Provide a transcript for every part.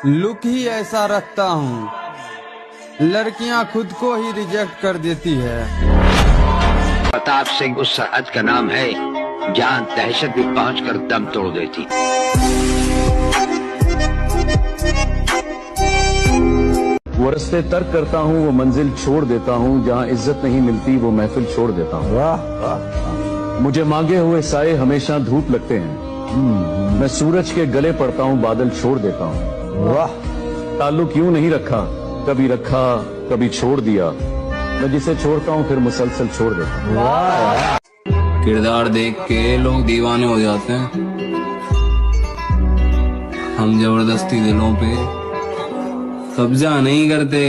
Look ही ऐसा रखता हूँ, लड़कियाँ खुद को ही रिजेक्ट कर देती है। प्रताप सिंह उस सरहद का नाम है जहाँ दहशत भी पहुंचकर दम तोड़ देती। वो रास्ते तर्क करता हूँ, वो मंजिल छोड़ देता हूँ, जहाँ इज्जत नहीं मिलती वो महफिल छोड़ देता हूँ। वाह, मुझे मांगे हुए साए हमेशा धूप लगते हैं। मैं सूरज के गले पड़ता हूँ, बादल छोड़ देता हूँ। वाह, ताल्लुक यूं नहीं रखा, रखा कभी छोड़ दिया। मैं जिसे छोड़ता हूँ फिर मुसलसल छोड़ देता हूँ। वाह, किरदार देख के लोग दीवाने हो जाते हैं, हम जबरदस्ती दिलों पे कब्जा नहीं करते।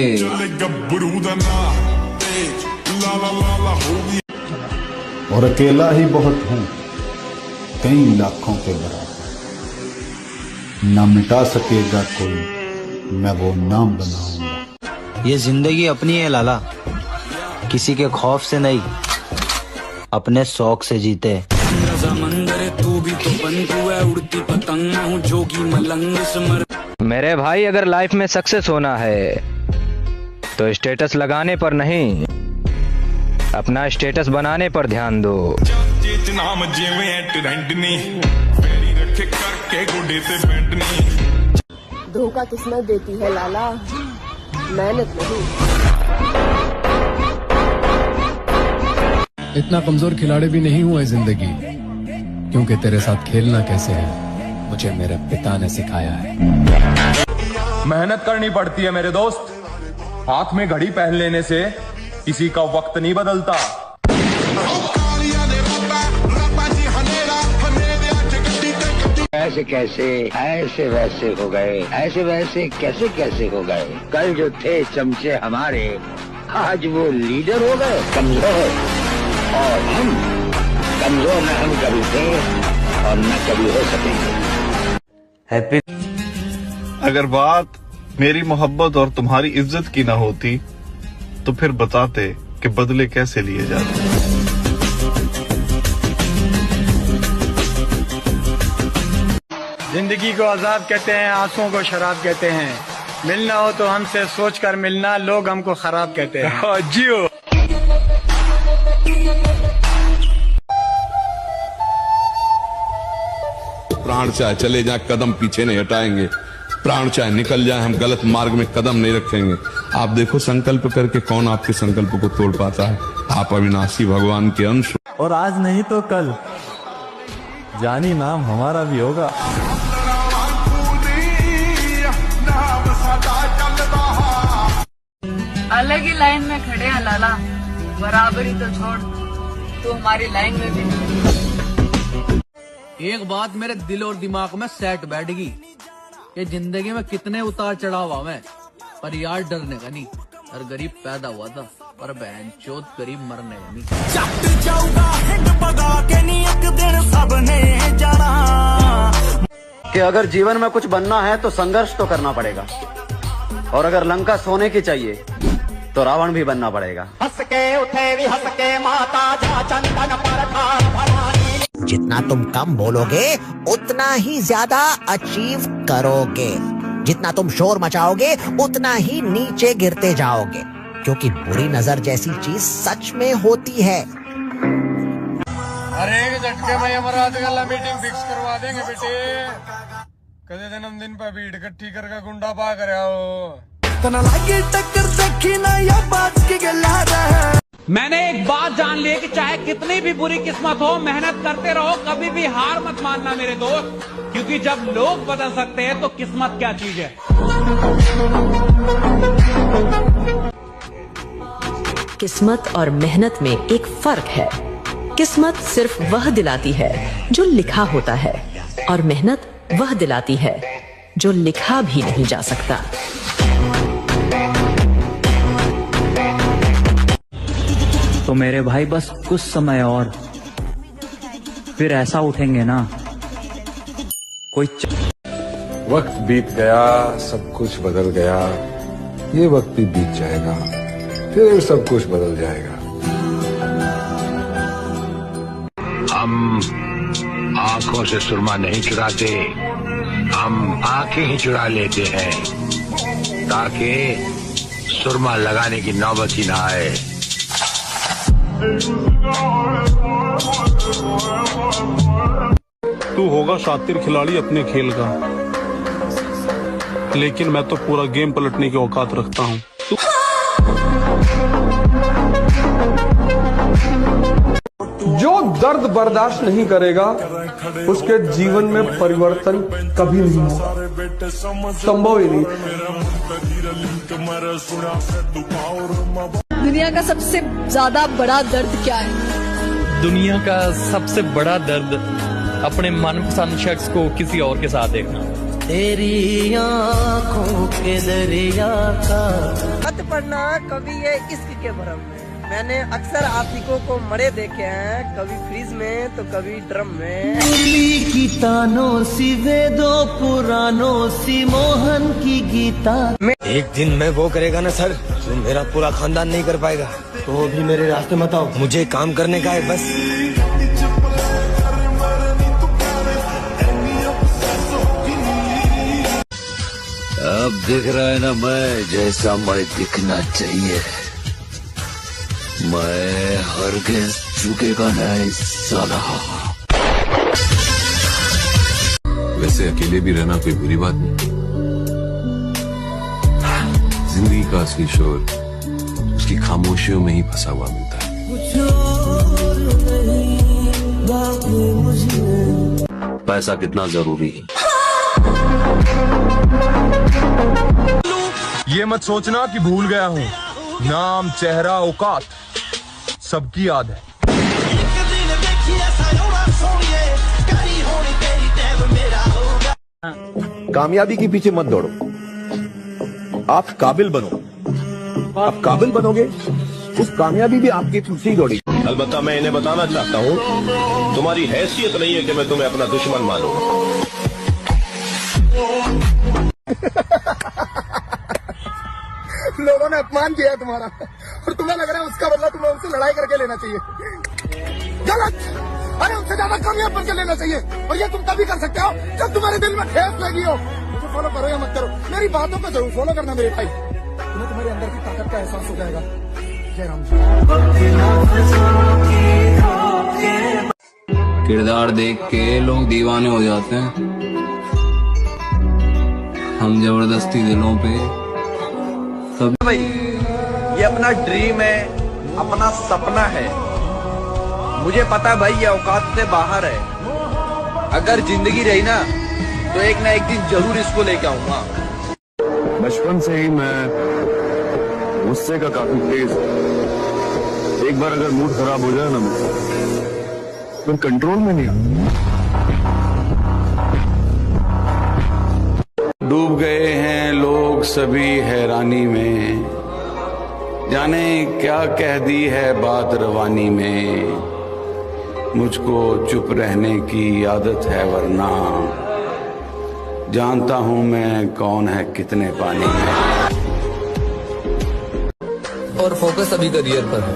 और अकेला ही बहुत हूँ कई लाखों के बराबर, न मिटा सकेगा कोई मैं वो नाम बनाऊंगा। ये जिंदगी अपनी है लाला, किसी के खौफ से नहीं, अपने शौक से जीते। तू भी तो बंधु है, उड़ती पतंग हूँ जोगी मलंग स्मर। मेरे भाई अगर लाइफ में सक्सेस होना है तो स्टेटस लगाने पर नहीं, अपना स्टेटस बनाने पर ध्यान दो। धोखा किस्मत देती है लाला, मेहनत नहीं। इतना कमजोर खिलाड़ी भी नहीं हुआ है जिंदगी, क्योंकि तेरे साथ खेलना कैसे है मुझे मेरे पिता ने सिखाया है। मेहनत करनी पड़ती है मेरे दोस्त, हाथ में घड़ी पहन लेने से किसी का वक्त नहीं बदलता। ऐसे कैसे ऐसे वैसे हो गए, ऐसे वैसे कैसे कैसे हो गए। कल जो थे चमचे हमारे, आज वो लीडर हो गए कमजोर। और हम कमजोर न हम कभी थे और न कभी हो सकेंगे। हैप्पी। अगर बात मेरी मोहब्बत और तुम्हारी इज्जत की ना होती तो फिर बताते कि बदले कैसे लिए जाते। जिंदगी को अजाब कहते हैं, आंसुओं को शराब कहते हैं। मिलना हो तो हमसे सोचकर मिलना, लोग हमको खराब कहते हैं। जियो। प्राण चाहे चले जाए कदम पीछे नहीं हटाएंगे, प्राण चाहे निकल जाए हम गलत मार्ग में कदम नहीं रखेंगे। आप देखो संकल्प करके कौन आपके संकल्प को तोड़ पाता है। आप अविनाशी भगवान के अंश। और आज नहीं तो कल जानी नाम हमारा भी होगा। अलग ही लाइन में खड़े हैं लाला, बराबरी तो छोड़, तू हमारी लाइन में भी नहीं। एक बात मेरे दिल और दिमाग में सेट बैठ गई कि जिंदगी में कितने उतार चढ़ाव आवे, पर यार डरने का नहीं। हर गरीब पैदा हुआ था पर बहन चोद गरीब मरने का नहीं। कि अगर जीवन में कुछ बनना है तो संघर्ष तो करना पड़ेगा, और अगर लंका सोने की चाहिए तो रावण भी बनना पड़ेगा। हंस के उठे भी हंस के माता जा चंदन पर ठार भवानी। जितना तुम कम बोलोगे उतना ही ज्यादा अचीव करोगे, जितना तुम शोर मचाओगे उतना ही नीचे गिरते जाओगे, क्योंकि बुरी नजर जैसी चीज सच में होती है। अरे एक झटके में यमराज गला मीटिंग फिक्स करवा देंगे बेटे। कदे जन्मदिन पर भीड़ इकट्ठी करके गुंडा पा कर आओ। टक्कर देखी ना या बात की गला रहा। मैंने एक बात जान ली कि चाहे कितनी भी बुरी किस्मत हो, मेहनत करते रहो, कभी भी हार मत मानना मेरे दोस्त, क्योंकि जब लोग बदल सकते हैं तो किस्मत क्या चीज है। किस्मत और मेहनत में एक फर्क है। किस्मत सिर्फ वह दिलाती है जो लिखा होता है, और मेहनत वह दिलाती है जो लिखा भी नहीं जा सकता। तो मेरे भाई बस कुछ समय और, फिर ऐसा उठेंगे ना कोई वक्त बीत गया, सब कुछ बदल गया, ये वक्त भी बीत जाएगा, फिर सब कुछ बदल जाएगा। हम आंखों से सुरमा नहीं चुराते, हम आंखें ही चुरा लेते हैं ताकि सुरमा लगाने की नौबत ही ना आए। तू होगा शातिर खिलाड़ी अपने खेल का, लेकिन मैं तो पूरा गेम पलटने की औकात रखता हूँ। जो दर्द बर्दाश्त नहीं करेगा उसके जीवन में परिवर्तन कभी नहीं होगा, संभव ही नहीं। दुनिया का सबसे ज्यादा बड़ा दर्द क्या है? दुनिया का सबसे बड़ा दर्द अपने मनपसंद शख्स को किसी और के साथ देखना। तेरी आँखों के दरिया का खत पढ़ना कभी ये इश्क के भरम में। मैंने अक्सर आशिकों को मरे देखे हैं, कभी फ्रिज में तो कभी ड्रम में। मुरली की तानों सी वेदों पुरानों सी मोहन की गीता। एक दिन मैं वो करेगा ना सर, जो मेरा पूरा खानदान नहीं कर पाएगा, तो वो भी मेरे रास्ते मत आओ, मुझे काम करने का है बस। अब दिख रहा है ना मैं जैसा मैं दिखना चाहिए। मैं हरगिज़ झुकेगा नहीं साला। वैसे अकेले भी रहना कोई बुरी बात नहीं। जिंदगी का असली शोर उसकी खामोशियों में ही फंसा हुआ मिलता है। पैसा कितना जरूरी है। ये मत सोचना कि भूल गया हूँ। नाम, चेहरा, औकात सबकी याद है। कामयाबी के पीछे मत दौड़ो, आप काबिल बनो। आप काबिल बनोगे, उस कामयाबी भी आपके पीछे ही दौड़ेगी। अलबत्ता मैं इन्हें बताना चाहता हूँ, तुम्हारी हैसियत नहीं है कि मैं तुम्हें अपना दुश्मन मानूं। लोगों ने अपमान किया तुम्हारा और तुम्हें लग रहा है उसका बदला तुम्हें उनसे लड़ाई करके लेना चाहिए। गलत। अरे उनसे ज्यादा कामयाब बनकर लेना चाहिए, और ये तुम तभी कर सकते हो जब तुम्हारे दिल में ठेस लगी हो। मुझे फॉलो करो या मत करो, मेरी बातों को जरूर फॉलो करना मेरे भाई। तुम्हें तुम्हारे अंदर की ताकत का एहसास हो जाएगा। जय राम। किरदार देख के लोग दीवाने हो जाते हैं, हम जबरदस्ती दिलों पे। भाई ये अपना ड्रीम है, अपना सपना है। मुझे पता है भाई ये औकात से बाहर है। अगर जिंदगी रही ना तो एक ना एक दिन जरूर इसको लेके आऊंगा। बचपन से ही मैं गुस्से का काफी तेज हूं। एक बार अगर मूड खराब हो जाए ना फिर कंट्रोल में नहीं आता। डूब गए हैं लोग सभी हैरानी में, जाने क्या कह दी है बात रवानी में। मुझको चुप रहने की आदत है वरना जानता हूं मैं कौन है कितने पानी में। और फोकस अभी करियर पर है।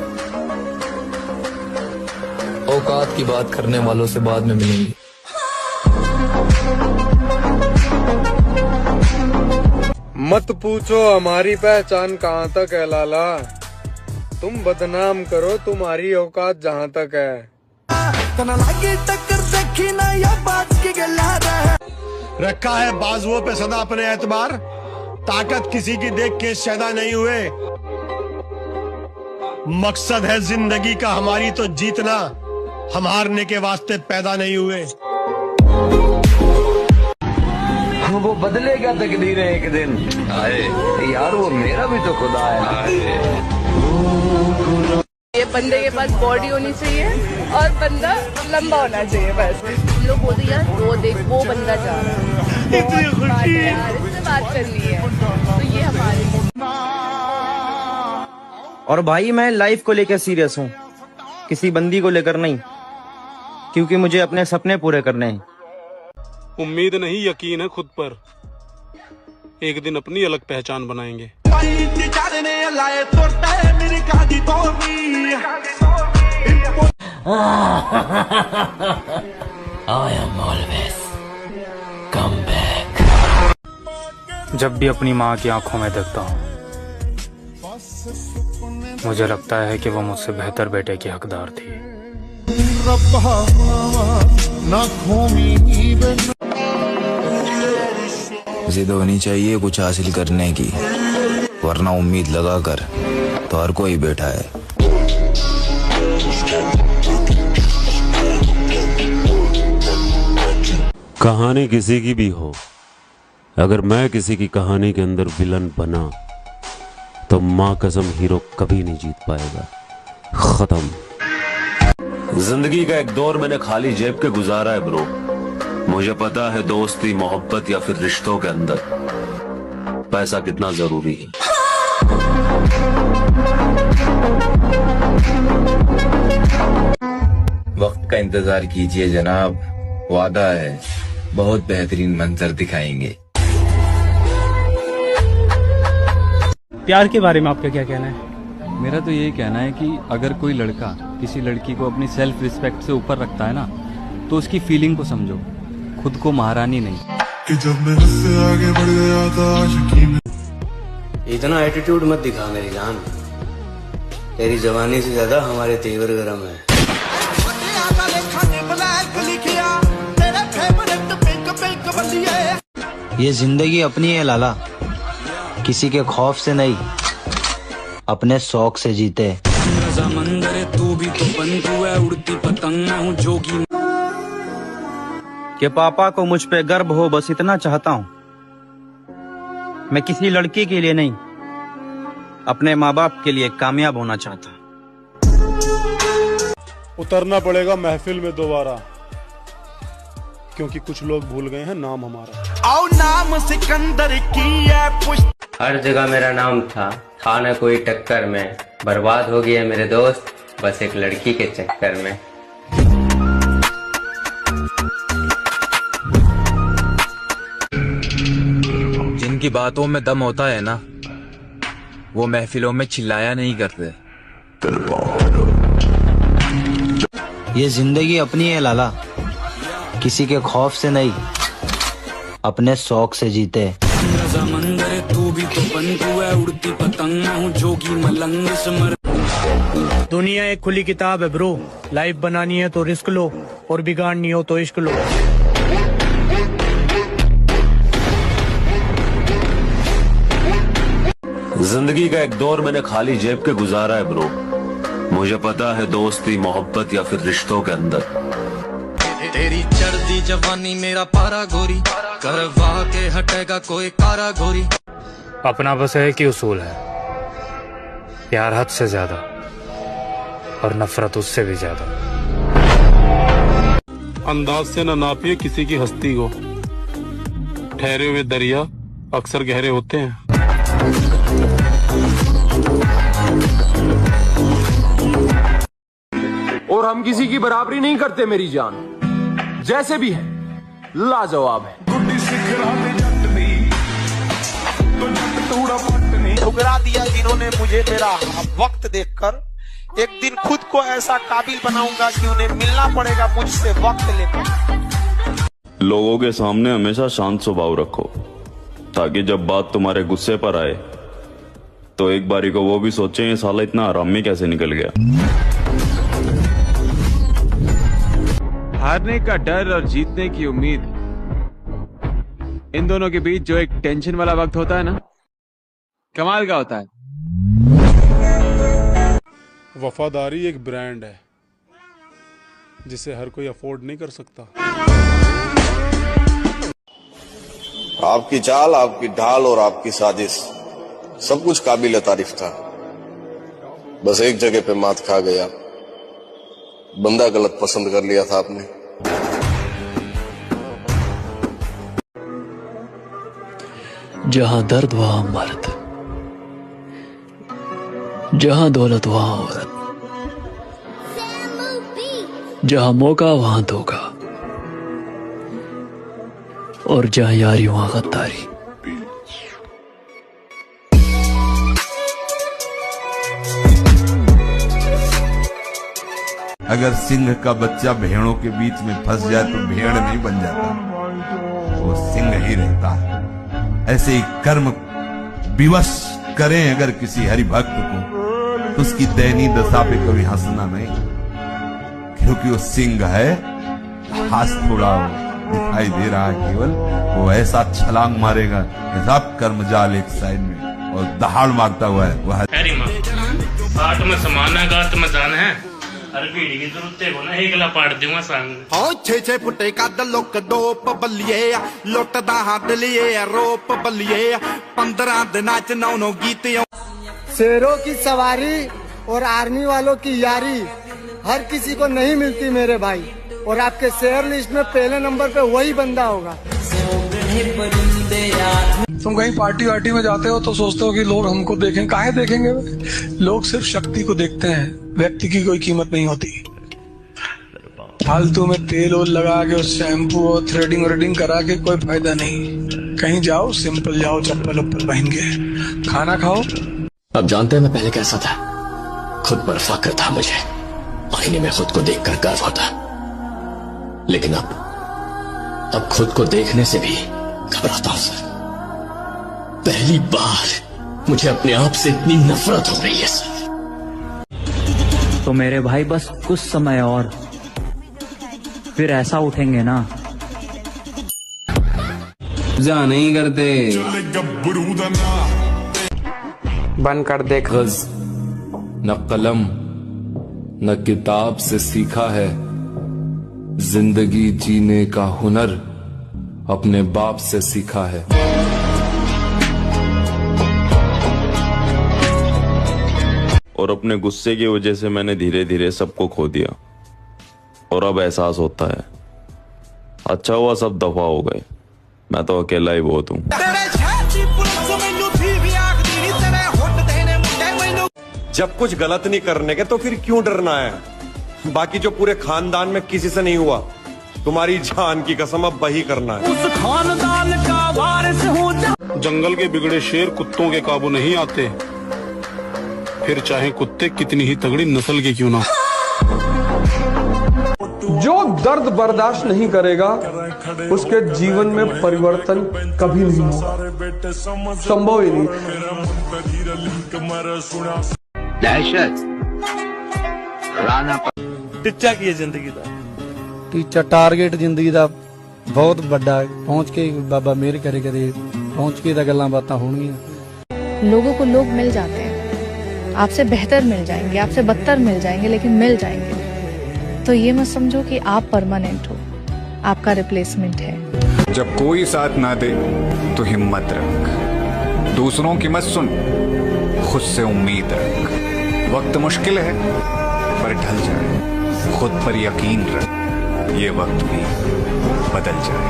औकात की बात करने वालों से बाद में मिलेंगे। मत पूछो हमारी पहचान कहाँ तक है लाला, तुम बदनाम करो तुम्हारी औकात जहाँ तक है। रखा है बाजुओं पे सदा अपने एतबार, ताकत किसी की देख के शैदा नहीं हुए। मकसद है जिंदगी का हमारी तो जीतना, हम हारने के वास्ते पैदा नहीं हुए। वो बदलेगा तकदीर एक दिन आए यार, वो मेरा भी तो खुदा है। ये बंदे के पास बॉडी होनी चाहिए और बंदा लंबा होना चाहिए बस। हम लोग बोलते यार वो देख वो बंदा जा रहा है, इतनी खुशी है यार, इससे बात करनी है, तो ये हमारे। और भाई मैं लाइफ को लेकर सीरियस हूँ, किसी बंदी को लेकर नहीं, क्योंकि मुझे अपने सपने पूरे करने हैं। उम्मीद नहीं यकीन है खुद पर, एक दिन अपनी अलग पहचान बनाएंगे। I am always come back. जब भी अपनी माँ की आंखों में देखता हूँ मुझे लगता है कि वो मुझसे बेहतर बेटे की हकदार थी। जिद होनी चाहिए कुछ हासिल करने की, वरना उम्मीद लगा कर तो हर कोई बैठा है। कहानी किसी की भी हो, अगर मैं किसी की कहानी के अंदर विलन बना तो माँ कसम हीरो कभी नहीं जीत पाएगा। खत्म। जिंदगी का एक दौर मैंने खाली जेब के गुजारा है ब्रो। मुझे पता है दोस्ती, मोहब्बत या फिर रिश्तों के अंदर पैसा कितना जरूरी है। वक्त का इंतजार कीजिए जनाब, वादा है बहुत बेहतरीन मंजर दिखाएंगे। प्यार के बारे में आपका क्या कहना है? मेरा तो यही कहना है कि अगर कोई लड़का किसी लड़की को अपनी सेल्फ रिस्पेक्ट से ऊपर रखता है ना, तो उसकी फीलिंग को समझो, खुद को महारानी नहीं। कि जब मैं उससे आगे बढ़ गया था आशिकी में। इतना एटीट्यूड मत दिखा मेरी जान, तेरी जवानी से ज्यादा हमारे तेवर गरम है। ये जिंदगी अपनी है लाला, किसी के खौफ से नहीं, अपने शौक से जीते। तू भी तो बंधु है, उड़ती पतंग मैं हूँ जोगी। कि पापा को मुझ पे गर्व हो, बस इतना चाहता हूँ। मैं किसी लड़की के लिए नहीं, अपने माँ बाप के लिए कामयाब होना चाहता हूँ। उतरना पड़ेगा महफिल में दोबारा, क्योंकि कुछ लोग भूल गए हैं नाम हमारा। आओ नाम सिकंदर की है पुष्ट। हर जगह मेरा नाम था न कोई टक्कर में, बर्बाद हो गया मेरे दोस्त बस एक लड़की के चक्कर में। जिनकी बातों में दम होता है ना, वो महफिलों में चिल्लाया नहीं करते। ये जिंदगी अपनी है लाला, किसी के खौफ से नहीं, अपने शौक से जीते। तू भी तो बंधु है, उड़ती पतंग मैं हूँ जोगी मलंग समर। दुनिया एक खुली किताब है ब्रो, लाइफ बनानी है तो रिस्क लो और बिगाड़नी हो तो इश्क लो। जिंदगी का एक दौर मैंने खाली जेब के गुजारा है ब्रो। मुझे पता है दोस्ती, मोहब्बत या फिर रिश्तों के अंदर तेरी चढ़ती जवानी मेरा पारा गोरी, करवा के हटेगा कोई कारा गोरी। अपना बस एक ही उसूल है, प्यार हद से ज्यादा और नफरत उससे भी ज्यादा। अंदाज से न नापिए किसी की हस्ती को, ठहरे हुए दरिया अक्सर गहरे होते हैं। और हम किसी की बराबरी नहीं करते मेरी जान, जैसे भी है लाजवाब है। ठुकरा दिया जिन्होंने मुझे मेरा वक्त देखकर, एक दिन खुद को ऐसा काबिल बनाऊंगा कि उन्हें मिलना पड़ेगा मुझसे वक्त लेकर। लोगों के सामने हमेशा शांत स्वभाव रखो, ताकि जब बात तुम्हारे गुस्से पर आए तो एक बारी को वो भी सोचे ये साला इतना आराम में कैसे निकल गया। हारने का डर और जीतने की उम्मीद, इन दोनों के बीच जो एक टेंशन वाला वक्त होता है ना, कमाल का होता है। वफादारी एक ब्रांड है जिसे हर कोई अफोर्ड नहीं कर सकता। आपकी चाल, आपकी ढाल और आपकी साजिश सब कुछ काबिल तारीफ था। बस एक जगह पे मात खा गया, बंदा गलत पसंद कर लिया था आपने। जहां दर्द वहां मर्द, जहां दौलत वहां औरत, जहां मौका वहां धोखा, और जहां यारी वहां गद्दारी। अगर सिंह का बच्चा भेड़ों के बीच में फंस जाए तो भेड़ नहीं बन जाता, वो सिंह ही रहता है। ऐसे ही कर्म विवश करें अगर किसी हरि भक्त को, तो उसकी दयनीय दशा पे कभी हंसना नहीं, क्योंकि वो सिंह है, हाथ थोड़ा दिखाई दे रहा है केवल, वो ऐसा छलांग मारेगा कि सब कर्म जाल एक साइड में और दहाड़ मारता हुआ है वह। पाठ में समाना का आत्म जान है, हर पीढ़ी की जरूरत है ना, एकला पाठ दूंगा संग। ओ 6 फुटे का दलोक डोप बलिए लुटदा हाथ लिए रोप बलिए 15 दिना च 9 गीत। शेरों की सवारी और आर्मी वालों की यारी हर किसी को नहीं मिलती मेरे भाई, और आपके शेयर लिस्ट में पहले नंबर पे वही बंदा होगा। तुम कहीं पार्टी वार्टी में जाते हो तो सोचते हो कि लोग हमको देखें, काहे देखेंगे? लोग सिर्फ शक्ति को देखते हैं, व्यक्ति की कोई कीमत नहीं होती। फालतू में तेल वोल लगा के शैम्पू और थ्रेडिंग व्रेडिंग करा के कोई फायदा नहीं। कहीं जाओ सिंपल जाओ, चप्पल उप्पल पहन के, खाना खाओ। अब जानते हैं मैं पहले कैसा था, खुद पर फक्र था मुझे, आईने में खुद को देखकर गर्व होता, लेकिन अब खुद को देखने से भी घबराता हूं सर। पहली बार मुझे अपने आप से इतनी नफरत हो रही है सर। तो मेरे भाई बस कुछ समय और, फिर ऐसा उठेंगे ना। जा नहीं करते, बंद कर दे। गज न कलम न किताब से सीखा है, जिंदगी जीने का हुनर अपने बाप से सीखा है। और अपने गुस्से की वजह से मैंने धीरे धीरे सबको खो दिया, और अब एहसास होता है अच्छा हुआ सब दफा हो गए, मैं तो अकेला ही बहुत हूँ। जब कुछ गलत नहीं करने के तो फिर क्यों डरना है? बाकी जो पूरे खानदान में किसी से नहीं हुआ, तुम्हारी जान की कसम अब वही करना है। उस खानदान का वारिस हूँ। जंगल के बिगड़े शेर कुत्तों के काबू नहीं आते, फिर चाहे कुत्ते कितनी ही तगड़ी नस्ल के क्यों ना। जो दर्द बर्दाश्त नहीं करेगा उसके जीवन में परिवर्तन कभी नहीं होगा, संभव ही नहीं। दहशत टिच्चा की है जिंदगी का, टीचा टारगेट जिंदगी का बहुत बड़ा है। पहुंच के बाबा मेरे करे करे पहुंच के गल्लां बातां होणगियां। लोगों को लोग मिल जाते हैं, आपसे बेहतर मिल जाएंगे, आपसे बदतर मिल जाएंगे, लेकिन मिल जाएंगे। तो ये मत समझो कि आप परमानेंट हो, आपका रिप्लेसमेंट है। जब कोई साथ ना दे तो हिम्मत रख, दूसरों की मत सुन, खुद से उम्मीद रख। वक्त मुश्किल है पर ढल जाए, खुद पर यकीन रख, ये वक्त भी बदल जाए।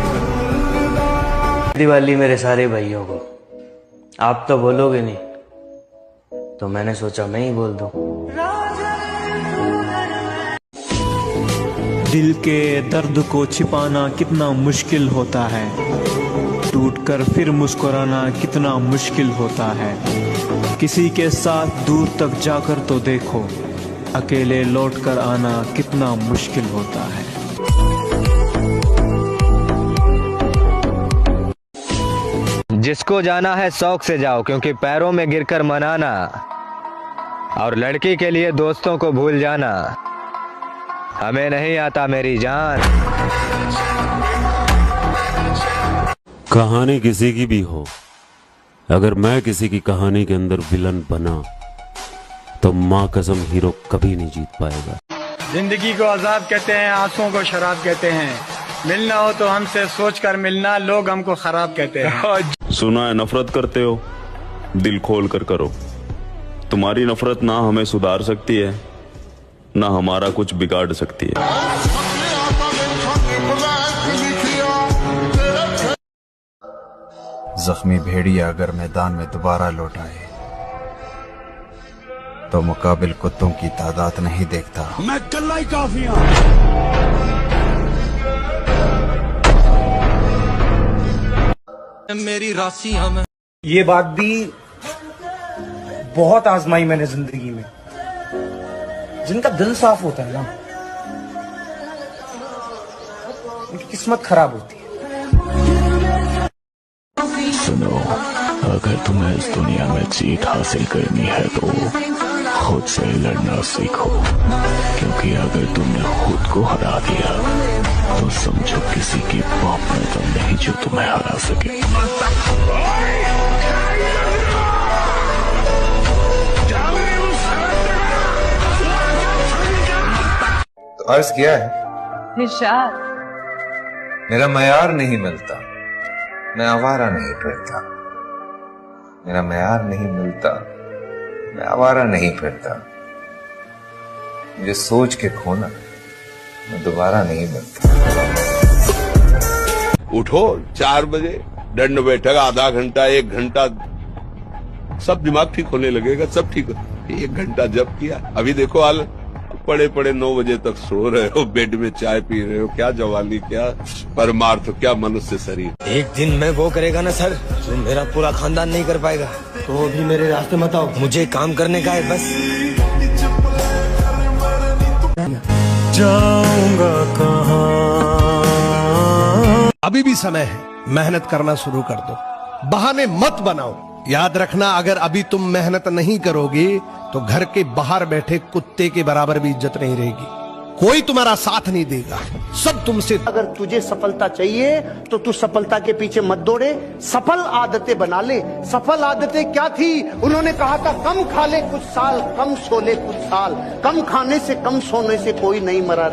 दिवाली मेरे सारे भाइयों को, आप तो बोलोगे नहीं तो मैंने सोचा मैं ही बोल दूं। दिल के दर्द को छिपाना कितना मुश्किल होता है, टूटकर फिर मुस्कुराना कितना मुश्किल होता है। किसी के साथ दूर तक जाकर तो देखो, अकेले लौटकर आना कितना मुश्किल होता है। जिसको जाना है शौक से जाओ, क्योंकि पैरों में गिरकर मनाना और लड़की के लिए दोस्तों को भूल जाना हमें नहीं आता मेरी जान। कहानी किसी की भी हो, अगर मैं किसी की कहानी के अंदर विलन बना तो माँ कसम हीरो कभी नहीं जीत पाएगा। जिंदगी को अजाब कहते हैं, आंसुओं को शराब कहते हैं। मिलना हो तो हमसे सोच कर मिलना, लोग हमको खराब कहते हैं। सुना है नफरत करते हो, दिल खोल कर करो। तुम्हारी नफरत ना हमें सुधार सकती है, ना हमारा कुछ बिगाड़ सकती है। जख्मी भेड़िया अगर मैदान में दोबारा लौट आए तो मुकाबिल कुत्तों की तादाद नहीं देखता, मैं कल्ला ही काफी हूं। मेरी राशियां में ये बात भी बहुत आजमाई मैंने जिंदगी में। जिनका दिल साफ होता है ना, उनकी किस्मत खराब होती है। सुनो, अगर तुम्हें इस दुनिया में जीत हासिल करनी है तो खुद से लड़ना सीखो, क्योंकि अगर तुमने खुद को हरा दिया तो समझो किसी की बाप में दम नहीं जो तुम्हें हरा सके। तो अर्ज किया है, निशाद मेरा मयार नहीं मिलता, मैं आवारा नहीं फिरता। मेरा मयार नहीं मिलता, मैं आवारा नहीं फिरता। मुझे सोच के खोना, मैं दोबारा नहीं मिलता। उठो 4 बजे, दंड बैठक आधा घंटा 1 घंटा, सब दिमाग ठीक होने लगेगा, सब ठीक हो। 1 घंटा जब किया, अभी देखो हाल, पड़े पड़े 9 बजे तक सो रहे हो, बेड में चाय पी रहे हो। क्या जवानी, क्या परमार्थ, क्या मनुष्य शरीर। एक दिन मैं वो करेगा ना सर, जो मेरा पूरा खानदान नहीं कर पाएगा। तो अभी मेरे रास्ते मत आओ, मुझे काम करने का है बस। जाऊंगा कहाँ? अभी भी समय है, मेहनत करना शुरू कर दो, बहाने मत बनाओ। याद रखना, अगर अभी तुम मेहनत नहीं करोगे तो घर के बाहर बैठे कुत्ते के बराबर भी इज्जत नहीं रहेगी। कोई तुम्हारा साथ नहीं देगा, सब तुमसे। अगर तुझे सफलता चाहिए तो तू सफलता के पीछे मत दौड़े, सफल आदतें बना ले। सफल आदतें क्या थी? उन्होंने कहा था कम खा ले कुछ साल, कम सो ले कुछ साल। कम खाने से कम सोने से कोई नहीं मरा रे।